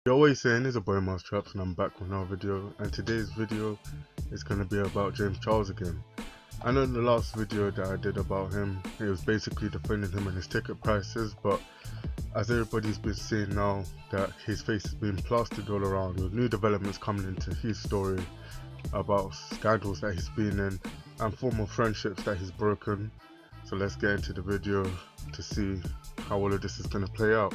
You're always saying it's a boy Marz Trapz and I'm back with another video, and today's video is going to be about James Charles again. I know in the last video that I did about him, it was basically defending him and his ticket prices, but as everybody's been seeing now that his face has been plastered all around with new developments coming into his story about scandals that he's been in and former friendships that he's broken. So let's get into the video to see how all of this is going to play out.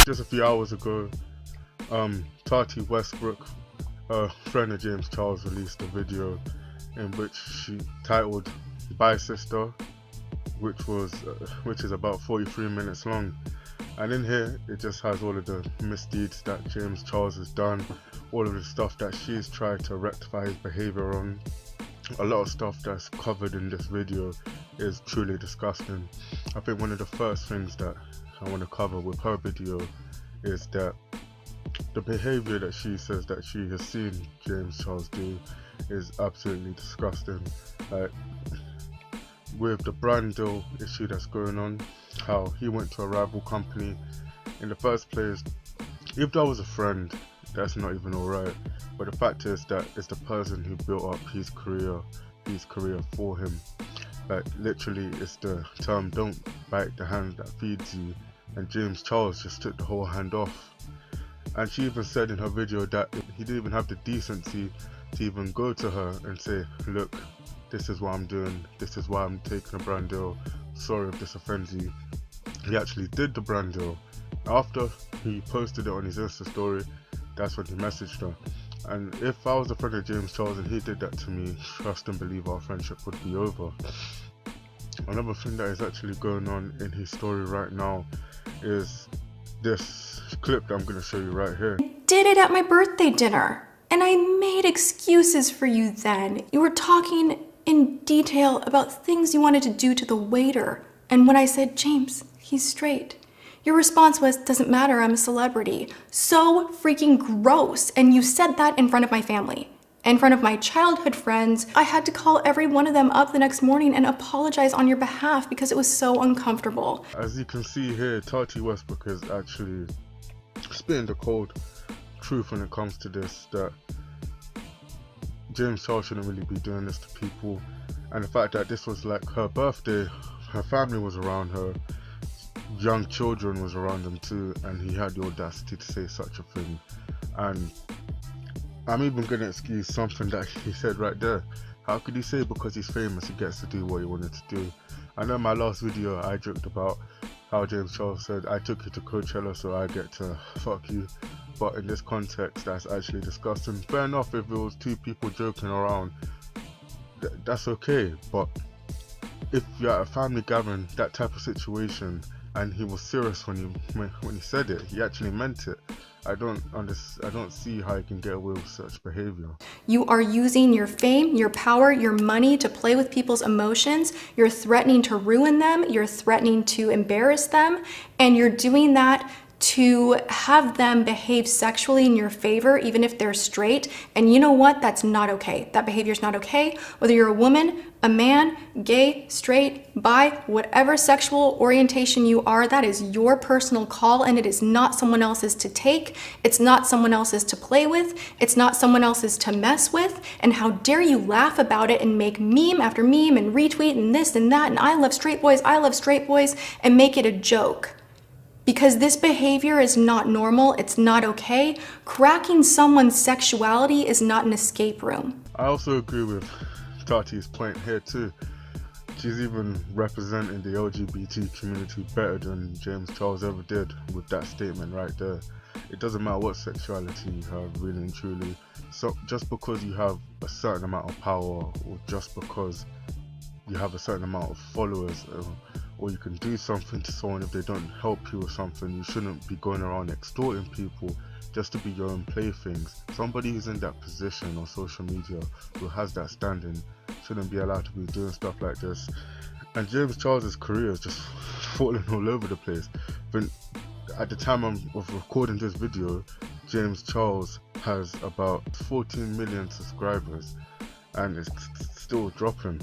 Just a few hours ago, Tati Westbrook, a friend of James Charles, released a video in which she titled "Bye Sister," which is about 43 minutes long. And in here, it just has all of the misdeeds that James Charles has done, all of the stuff that she's tried to rectify his behavior on. A lot of stuff that's covered in this video is truly disgusting. I think one of the first things that I want to cover with her video is that the behavior that she says that she has seen James Charles do is absolutely disgusting. Like, with the brand deal issue that's going on, how he went to a rival company. In the first place, if that was a friend, that's not even alright, but the fact is that it's the person who built up his career for him. Like, literally, it's the term "don't bite the hand that feeds you," and James Charles just took the whole hand off. And she even said in her video that he didn't even have the decency to even go to her and say, "Look, this is what I'm doing, this is why I'm taking a brand deal, sorry if this offends you." He actually did the brand deal. After he posted it on his Insta story, that's when he messaged her. And if I was a friend of James Charles and he did that to me, trust and believe our friendship would be over. Another thing that is actually going on in his story right now is this clip that I'm going to show you right here. I did it at my birthday dinner, and I made excuses for you then. You were talking in detail about things you wanted to do to the waiter, and when I said, "James, he's straight," your response was, "Doesn't matter, I'm a celebrity." So freaking gross. And you said that in front of my family, in front of my childhood friends. I had to call every one of them up the next morning and apologize on your behalf because it was so uncomfortable. As you can see here, Tati Westbrook is actually spitting the cold truth when it comes to this, that James Charles shouldn't really be doing this to people. And the fact that this was like her birthday, her family was around her, young children was around them too, and he had the audacity to say such a thing. And I'm even going to excuse something that he said right there. How could he say because he's famous he gets to do what he wanted to do? I know in my last video I joked about how James Charles said, "I took you to Coachella so I get to fuck you," but in this context that's actually disgusting. Fair enough if it was two people joking around, that's okay, but if you're at a family gathering, that type of situation, and he was serious when he said it, he actually meant it, I don't see how you can get away with such behavior. You are using your fame, your power, your money to play with people's emotions. You're threatening to ruin them. You're threatening to embarrass them. And you're doing that to have them behave sexually in your favor, even if they're straight. And you know what? That's not okay. That behavior is not okay. Whether you're a woman, a man, gay, straight, bi, whatever sexual orientation you are, that is your personal call, and it is not someone else's to take. It's not someone else's to play with. It's not someone else's to mess with. And how dare you laugh about it and make meme after meme and retweet and this and that and I love straight boys, and make it a joke. Because this behavior is not normal, it's not okay. Cracking someone's sexuality is not an escape room. I also agree with Tati's point here too. She's even representing the LGBT community better than James Charles ever did with that statement right there. It doesn't matter what sexuality you have, really and truly. So just because you have a certain amount of power, or just because you have a certain amount of followers, or you can do something to someone if they don't help you or something, you shouldn't be going around extorting people just to be your own playthings. Somebody who's in that position on social media, who has that standing, shouldn't be allowed to be doing stuff like this. And James Charles's career is just falling all over the place. But at the time of recording this video, James Charles has about 14 million subscribers, and it's still dropping.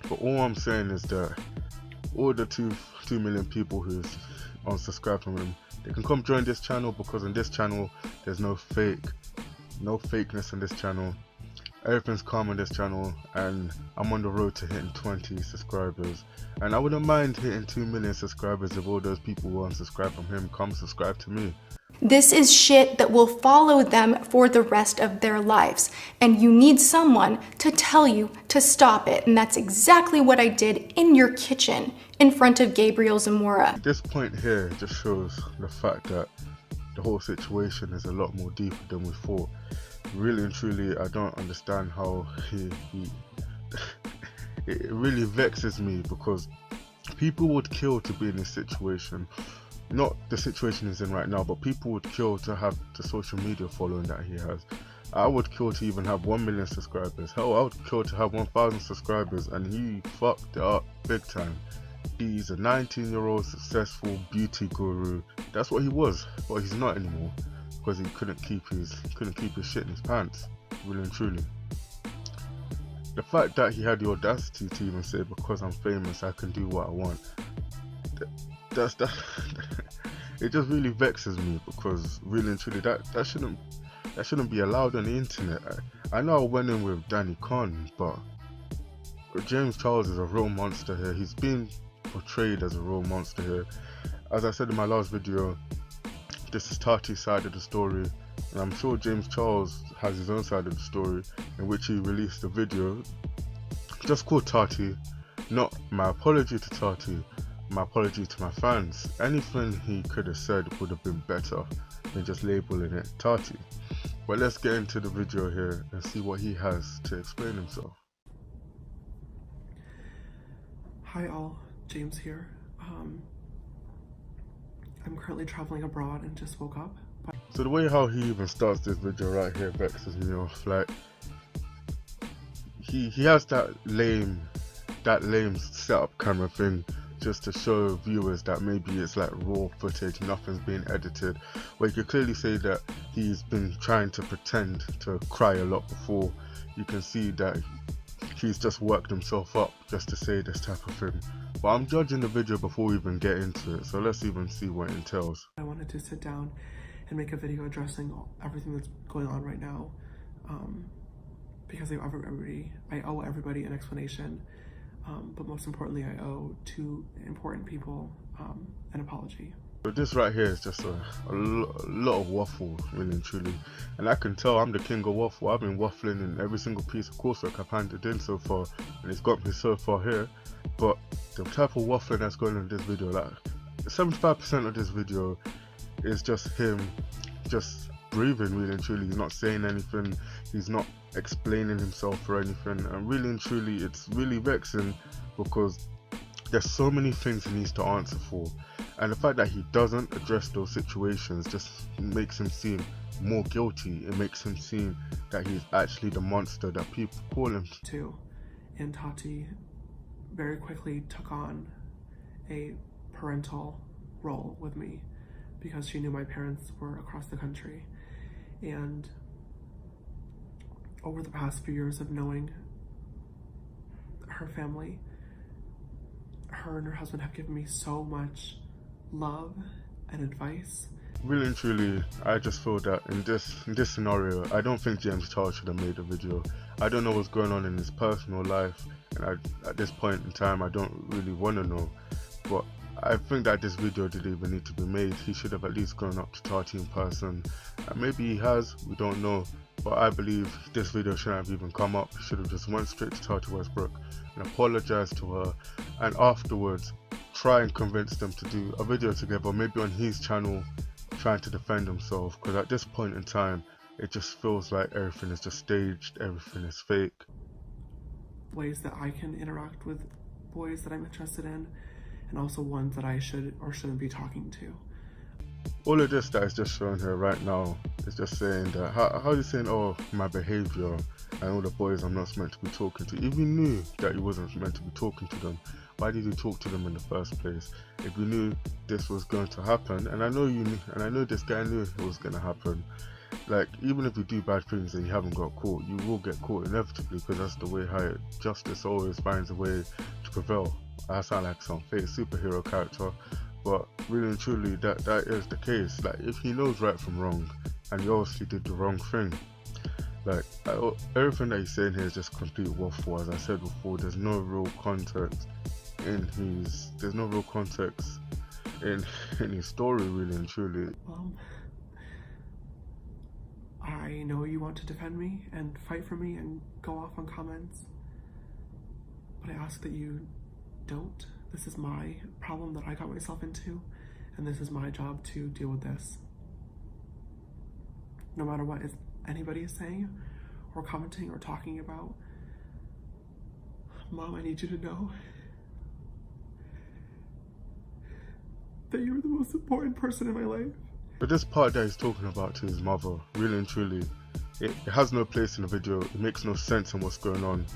But all I'm saying is that all the 2 million people who's unsubscribed from him, they can come join this channel, because in this channel there's no fakeness in this channel. Everything's calm on this channel, and I'm on the road to hitting 20 subscribers, and I wouldn't mind hitting 2 million subscribers if all those people who unsubscribe from him come subscribe to me. This is shit that will follow them for the rest of their lives, and you need someone to tell you to stop it, and that's exactly what I did in your kitchen in front of Gabriel Zamora. This point here just shows the fact that the whole situation is a lot more deeper than we thought. Really and truly, I don't understand how it really vexes me, because people would kill to be in this situation. Not the situation he's in right now, but people would kill to have the social media following that he has. I would kill to even have 1 million subscribers. Hell, I would kill to have 1,000 subscribers, and he fucked it up big time. He's a 19-year-old successful beauty guru. That's what he was, but he's not anymore, because he couldn't keep his shit in his pants, really and truly. The fact that he had the audacity to even say, because I'm famous, I can do what I want. That's it just really vexes me, because really and truly that shouldn't be allowed on the internet. I know I went in with Danny Khan, but James Charles is a real monster here. He's been portrayed as a real monster here. As I said in my last video, this is Tati's side of the story, and I'm sure James Charles has his own side of the story, in which he released a video just called Tati. Not my apology to Tati, my apology to my fans. Anything he could have said would have been better than just labeling it Tati. But let's get into the video here and see what he has to explain himself. Hi all, James here. I'm currently traveling abroad and just woke up. So the way how he even starts this video right here vexes me off. Like, he has that lame setup camera thing, just to show viewers that maybe it's like raw footage, nothing's being edited, where you could clearly say that he's been trying to pretend to cry a lot before. You can see that he's just worked himself up just to say this type of thing. But I'm judging the video before we even get into it, so let's even see what it entails. I wanted to sit down and make a video addressing everything that's going on right now, because I owe everybody an explanation, but most importantly, I owe 2 important people an apology. But this right here is just a lot of waffle, really and truly. And I can tell I'm the king of waffle. I've been waffling in every single piece of coursework I've handed in so far, and it's got me so far here. But the type of waffling that's going on in this video, like 75% of this video is just him just breathing, really and truly. He's not saying anything, he's not explaining himself or anything, and really and truly it's really vexing, because there's so many things he needs to answer for, and the fact that he doesn't address those situations just makes him seem more guilty. It makes him seem that he's actually the monster that people call him. And Tati very quickly took on a parental role with me, because she knew my parents were across the country. And over the past few years of knowing her family, her and her husband have given me so much love and advice. Really and truly, I just feel that in this scenario, I don't think James Charles should have made a video. I don't know what's going on in his personal life, and at this point in time, I don't really want to know. But I think that this video didn't even need to be made. He should have at least gone up to Tati in person. And maybe he has, we don't know. But I believe this video shouldn't have even come up. He should have just went straight to Tati Westbrook and apologized to her, and afterwards try and convince them to do a video together, maybe on his channel, trying to defend himself. Because at this point in time, it just feels like everything is just staged, everything is fake. Ways that I can interact with boys that I'm interested in, and also ones that I should or shouldn't be talking to. All of this that is just shown here right now is just saying that, how are you saying, oh, my behavior and all the boys I'm not meant to be talking to? If you knew that you wasn't meant to be talking to them, why did you talk to them in the first place? If you knew this was going to happen, and I know you knew, and I know this guy knew it was going to happen, Like, even if you do bad things and you haven't got caught, you will get caught inevitably, because that's the way how justice always finds a way to prevail. I sound like some fake superhero character, but really and truly that is the case. Like, if he knows right from wrong and he obviously did the wrong thing, like, everything that he's saying here is just complete waffle. As I said before, there's no real context in his story, really and truly. I know you want to defend me and fight for me and go off on comments, but I ask that you don't. This is my problem that I got myself into, and this is my job to deal with this. No matter what anybody is saying or commenting or talking about, Mom, I need you to know that you're the most important person in my life. But this part that he's talking about to his mother, really and truly, it has no place in the video. It makes no sense in what's going on.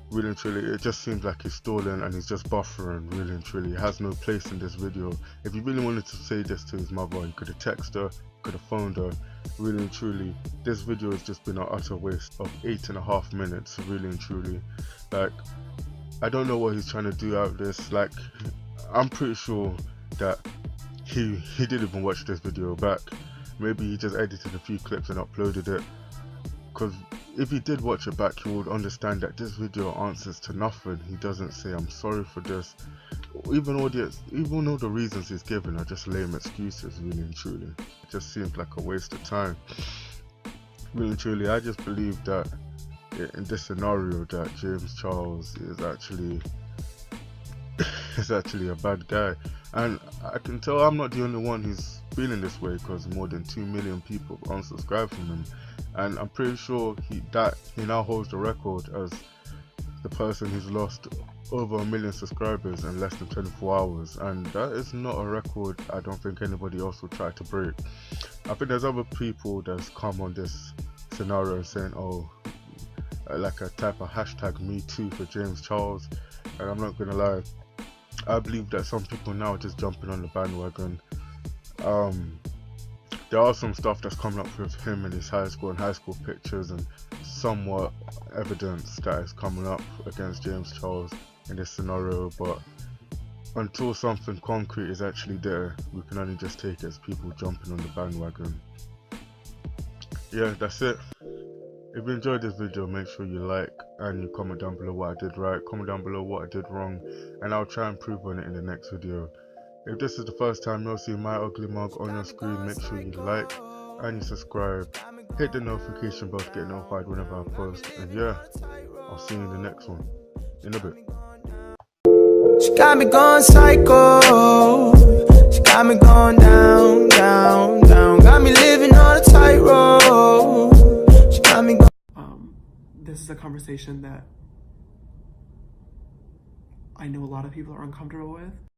Really and truly, it just seems like he's stalling and he's just buffering. Really and truly, it has no place in this video. If he really wanted to say this to his mother, he could have texted her, could have phoned her. Really and truly, this video has just been an utter waste of 8.5 minutes. Really and truly, like, I don't know what he's trying to do out of this. Like, I'm pretty sure that he didn't even watch this video back. Maybe he just edited a few clips and uploaded it, because if he did watch it back, he would understand that this video answers to nothing. He doesn't say I'm sorry for this. Even all the reasons he's given are just lame excuses. Really and truly, it just seems like a waste of time. Really and truly, I just believe that in this scenario that James Charles is actually a bad guy, and I can tell I'm not the only one who's feeling this way, because more than 2 million people unsubscribed from him, and I'm pretty sure he now holds the record as the person who's lost over 1 million subscribers in less than 24 hours, and that is not a record I don't think anybody else will try to break. I think there's other people that's come on this scenario and saying, oh, like a type of hashtag me too for James Charles, and I'm not gonna lie, I believe that some people now are just jumping on the bandwagon. There are some stuff that's coming up with him in his high school pictures, and somewhat evidence that is coming up against James Charles in this scenario, but until something concrete is actually there, we can only just take it as people jumping on the bandwagon. Yeah, that's it. If you enjoyed this video, make sure you like and you comment down below what I did right, comment down below what I did wrong, and I'll try and improve on it in the next video. If this is the first time you're seeing my ugly mug on your screen, make sure you like and you subscribe. Hit the notification bell to get notified whenever I post, and yeah, I'll see you in the next one. In a bit. She got me going psycho. She got me going down, down, down. Got me living on a tightrope. She got me going. This is a conversation that I know a lot of people are uncomfortable with.